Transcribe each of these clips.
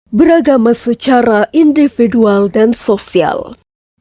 Beragama secara individual dan sosial.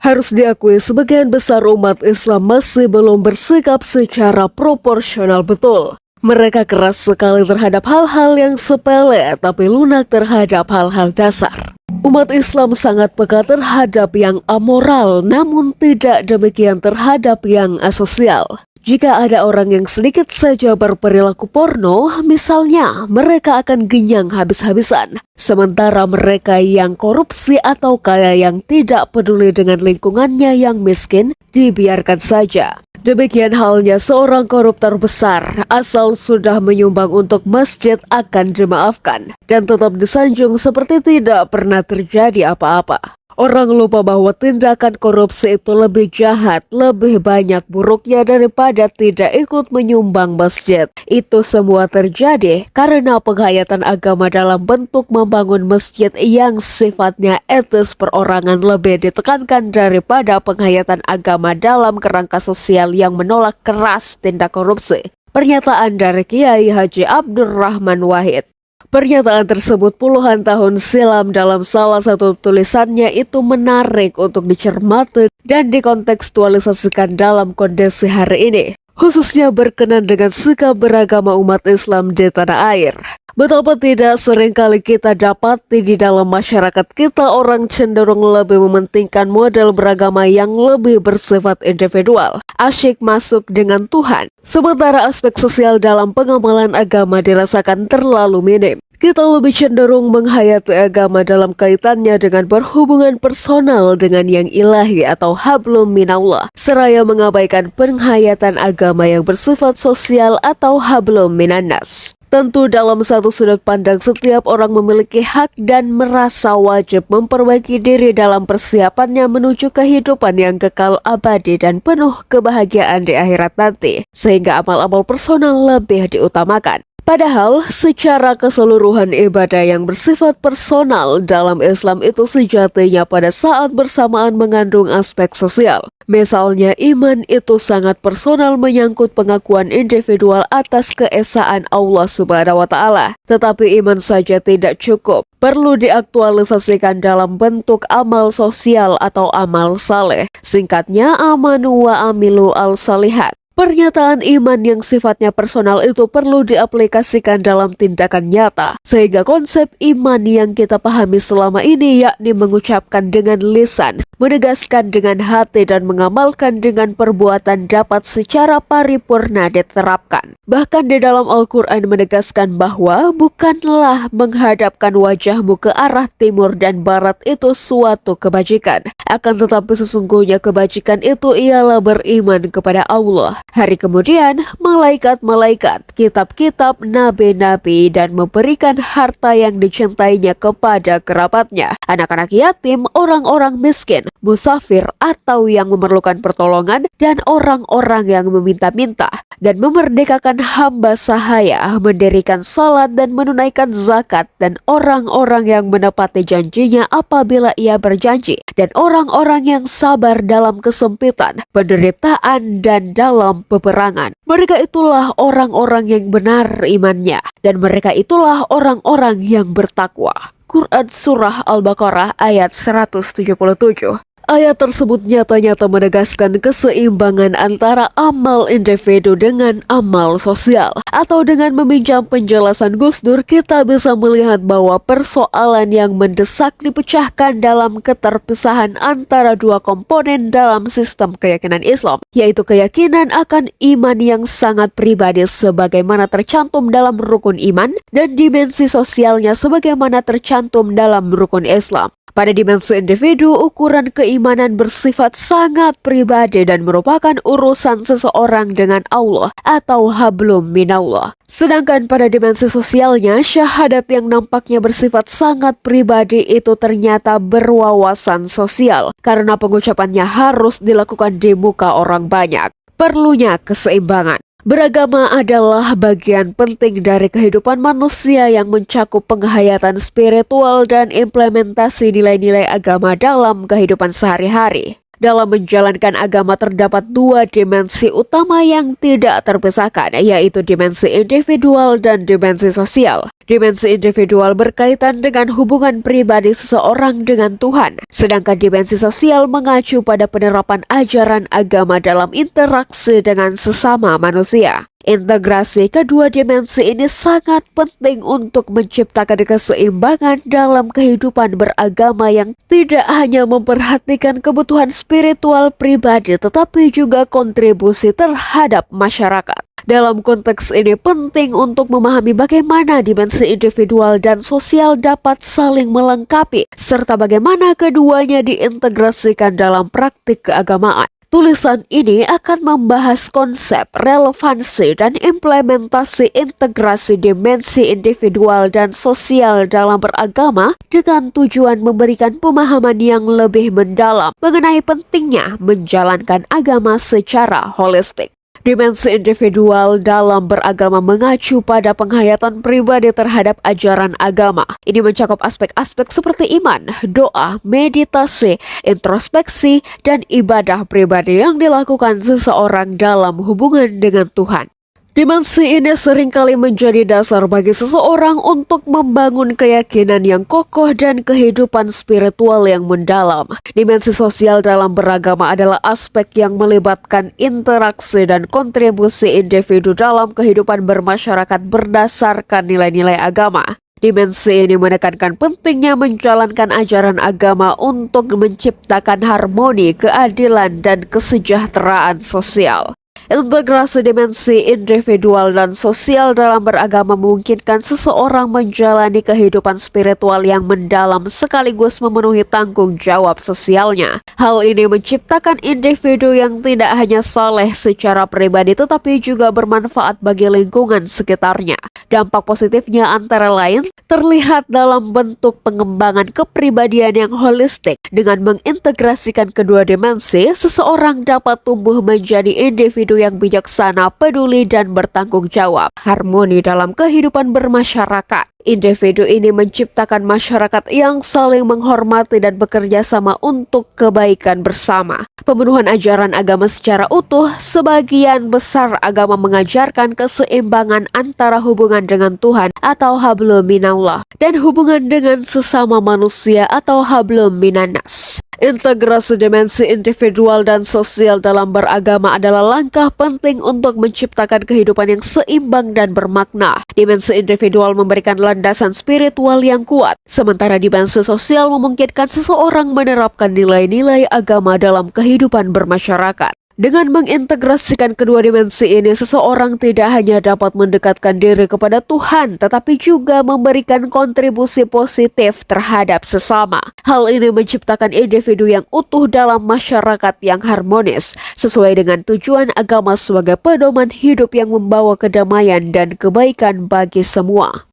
Harus diakui sebagian besar umat Islam masih belum bersikap secara proporsional betul. Mereka keras sekali terhadap hal-hal yang sepele tapi lunak terhadap hal-hal dasar. Umat Islam sangat peka terhadap yang amoral namun tidak demikian terhadap yang asosial. Jika ada orang yang sedikit saja berperilaku porno, misalnya, mereka akan genyang habis-habisan. Sementara mereka yang korupsi atau kaya yang tidak peduli dengan lingkungannya yang miskin, dibiarkan saja. Demikian halnya seorang koruptor besar, asal sudah menyumbang untuk masjid akan dimaafkan, dan tetap disanjung seperti tidak pernah terjadi apa-apa. Orang lupa bahwa tindakan korupsi itu lebih jahat, lebih banyak buruknya daripada tidak ikut menyumbang masjid. Itu semua terjadi karena penghayatan agama dalam bentuk membangun masjid yang sifatnya etis perorangan lebih ditekankan daripada penghayatan agama dalam kerangka sosial yang menolak keras tindak korupsi. Pernyataan dari Kiai Haji Abdurrahman Wahid. Pernyataan tersebut puluhan tahun silam dalam salah satu tulisannya itu menarik untuk dicermati dan dikontekstualisasikan dalam kondisi hari ini, khususnya berkenan dengan sikap beragama umat Islam di tanah air. Betapa tidak seringkali kita dapati di dalam masyarakat kita orang cenderung lebih mementingkan model beragama yang lebih bersifat individual, asyik masuk dengan Tuhan, sementara aspek sosial dalam pengamalan agama dirasakan terlalu minim. Kita lebih cenderung menghayati agama dalam kaitannya dengan berhubungan personal dengan yang ilahi atau hablum minallah, seraya mengabaikan penghayatan agama yang bersifat sosial atau hablum minannas. Tentu dalam satu sudut pandang setiap orang memiliki hak dan merasa wajib memperbaiki diri dalam persiapannya menuju kehidupan yang kekal abadi dan penuh kebahagiaan di akhirat nanti, sehingga amal-amal personal lebih diutamakan. Padahal secara keseluruhan ibadah yang bersifat personal dalam Islam itu sejatinya pada saat bersamaan mengandung aspek sosial. Misalnya iman itu sangat personal menyangkut pengakuan individual atas keesaan Allah Subhanahu wa Ta'ala. Tetapi iman saja tidak cukup, perlu diaktualisasikan dalam bentuk amal sosial atau amal saleh. Singkatnya amanu wa amilu al-salihat. Pernyataan iman yang sifatnya personal itu perlu diaplikasikan dalam tindakan nyata, sehingga konsep iman yang kita pahami selama ini yakni mengucapkan dengan lisan, menegaskan dengan hati dan mengamalkan dengan perbuatan dapat secara paripurna diterapkan. Bahkan di dalam Al-Quran menegaskan bahwa bukanlah menghadapkan wajahmu ke arah timur dan barat itu suatu kebajikan. Akan tetapi sesungguhnya kebajikan itu ialah beriman kepada Allah, hari kemudian malaikat-malaikat, kitab-kitab, nabi-nabi, dan memberikan harta yang dicintainya kepada kerabatnya, anak-anak yatim, orang-orang miskin, musafir atau yang memerlukan pertolongan, dan orang-orang yang meminta-minta, dan memerdekakan hamba sahaya, mendirikan salat dan menunaikan zakat, dan orang-orang yang menepati janjinya apabila ia berjanji, dan orang-orang yang sabar dalam kesempitan, penderitaan, dan dalam peperangan. Mereka itulah orang-orang yang benar imannya, dan mereka itulah orang-orang yang bertakwa. Quran Surah Al-Baqarah ayat 177. Ayat tersebut nyata-nyata menegaskan keseimbangan antara amal individu dengan amal sosial. Atau dengan meminjam penjelasan Gus Dur, kita bisa melihat bahwa persoalan yang mendesak dipecahkan dalam keterpisahan antara dua komponen dalam sistem keyakinan Islam, yaitu keyakinan akan iman yang sangat pribadi sebagaimana tercantum dalam rukun iman, dan dimensi sosialnya sebagaimana tercantum dalam rukun Islam. Pada dimensi individu, ukuran keimanan bersifat sangat pribadi dan merupakan urusan seseorang dengan Allah atau hablum minallah. Sedangkan pada dimensi sosialnya, syahadat yang nampaknya bersifat sangat pribadi itu ternyata berwawasan sosial karena pengucapannya harus dilakukan di muka orang banyak. Perlunya keseimbangan. Beragama adalah bagian penting dari kehidupan manusia yang mencakup penghayatan spiritual dan implementasi nilai-nilai agama dalam kehidupan sehari-hari. Dalam menjalankan agama terdapat dua dimensi utama yang tidak terpisahkan, yaitu dimensi individual dan dimensi sosial. Dimensi individual berkaitan dengan hubungan pribadi seseorang dengan Tuhan, sedangkan dimensi sosial mengacu pada penerapan ajaran agama dalam interaksi dengan sesama manusia. Integrasi kedua dimensi ini sangat penting untuk menciptakan keseimbangan dalam kehidupan beragama yang tidak hanya memperhatikan kebutuhan spiritual pribadi tetapi juga kontribusi terhadap masyarakat. Dalam konteks ini penting untuk memahami bagaimana dimensi individual dan sosial dapat saling melengkapi, serta bagaimana keduanya diintegrasikan dalam praktik keagamaan. Tulisan ini akan membahas konsep, relevansi, dan implementasi integrasi dimensi individual dan sosial dalam beragama dengan tujuan memberikan pemahaman yang lebih mendalam mengenai pentingnya menjalankan agama secara holistik. Dimensi individual dalam beragama mengacu pada penghayatan pribadi terhadap ajaran agama. Ini mencakup aspek-aspek seperti iman, doa, meditasi, introspeksi, dan ibadah pribadi yang dilakukan seseorang dalam hubungan dengan Tuhan. Dimensi ini seringkali menjadi dasar bagi seseorang untuk membangun keyakinan yang kokoh dan kehidupan spiritual yang mendalam. Dimensi sosial dalam beragama adalah aspek yang melibatkan interaksi dan kontribusi individu dalam kehidupan bermasyarakat berdasarkan nilai-nilai agama. Dimensi ini menekankan pentingnya menjalankan ajaran agama untuk menciptakan harmoni, keadilan, dan kesejahteraan sosial. Integrasi dimensi individual dan sosial dalam beragama memungkinkan seseorang menjalani kehidupan spiritual yang mendalam sekaligus memenuhi tanggung jawab sosialnya. Hal ini menciptakan individu yang tidak hanya saleh secara pribadi tetapi juga bermanfaat bagi lingkungan sekitarnya. Dampak positifnya antara lain terlihat dalam bentuk pengembangan kepribadian yang holistik. Dengan mengintegrasikan kedua dimensi, seseorang dapat tumbuh menjadi individu yang bijaksana, peduli, dan bertanggung jawab. Harmoni dalam kehidupan bermasyarakat. Individu ini menciptakan masyarakat yang saling menghormati dan bekerja sama untuk kebaikan bersama. Pemenuhan ajaran agama secara utuh, sebagian besar agama mengajarkan keseimbangan antara hubungan dengan Tuhan atau hablum minallah dan hubungan dengan sesama manusia atau hablum minannas. Integrasi dimensi individual dan sosial dalam beragama adalah langkah penting untuk menciptakan kehidupan yang seimbang dan bermakna. Dimensi individual memberikan landasan spiritual yang kuat, sementara dimensi sosial memungkinkan seseorang menerapkan nilai-nilai agama dalam kehidupan bermasyarakat. Dengan mengintegrasikan kedua dimensi ini, seseorang tidak hanya dapat mendekatkan diri kepada Tuhan, tetapi juga memberikan kontribusi positif terhadap sesama. Hal ini menciptakan individu yang utuh dalam masyarakat yang harmonis, sesuai dengan tujuan agama sebagai pedoman hidup yang membawa kedamaian dan kebaikan bagi semua.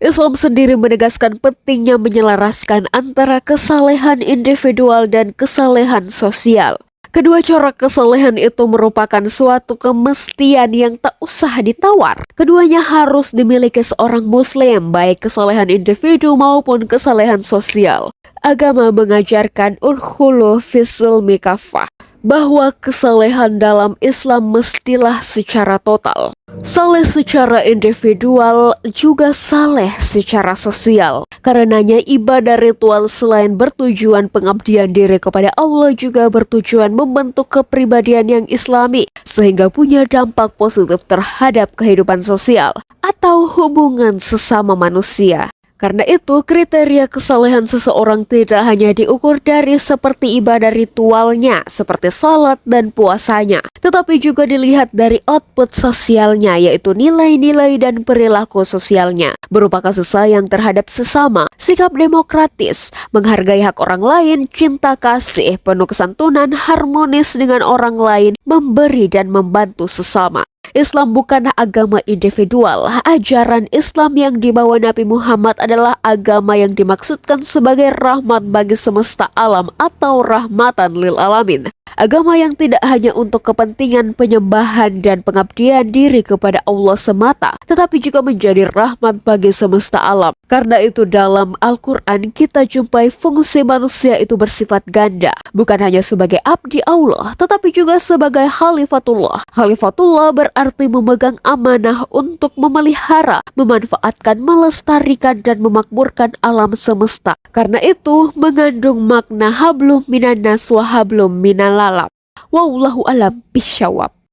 Islam sendiri menegaskan pentingnya menyelaraskan antara kesalehan individual dan kesalehan sosial. Kedua corak kesalehan itu merupakan suatu kemestian yang tak usah ditawar. Keduanya harus dimiliki seorang muslim, baik kesalehan individu maupun kesalehan sosial. Agama mengajarkan udkhulu fis-silmi kaffah, bahwa kesalehan dalam Islam mestilah secara total. Saleh secara individual juga saleh secara sosial. Karenanya ibadah ritual selain bertujuan pengabdian diri kepada Allah juga bertujuan membentuk kepribadian yang islami sehingga punya dampak positif terhadap kehidupan sosial atau hubungan sesama manusia. Karena itu, kriteria kesalehan seseorang tidak hanya diukur dari seperti ibadah ritualnya, seperti salat dan puasanya, tetapi juga dilihat dari output sosialnya, yaitu nilai-nilai dan perilaku sosialnya, berupa kasih sayang terhadap sesama, sikap demokratis, menghargai hak orang lain, cinta kasih, penuh kesantunan, harmonis dengan orang lain, memberi dan membantu sesama. Islam bukanlah agama individual. Ajaran Islam yang dibawa Nabi Muhammad adalah agama yang dimaksudkan sebagai rahmat bagi semesta alam atau rahmatan lil alamin. Agama yang tidak hanya untuk kepentingan penyembahan dan pengabdian diri kepada Allah semata, tetapi juga menjadi rahmat bagi semesta alam. Karena itu dalam Al-Quran kita jumpai fungsi manusia itu bersifat ganda. Bukan hanya sebagai abdi Allah, tetapi juga sebagai khalifatullah. Khalifatullah berarti memegang amanah untuk memelihara, memanfaatkan, melestarikan, dan memakmurkan alam semesta. Karena itu mengandung makna hablum minannas wa hablum minalallam. Wallahu alam bisyawab.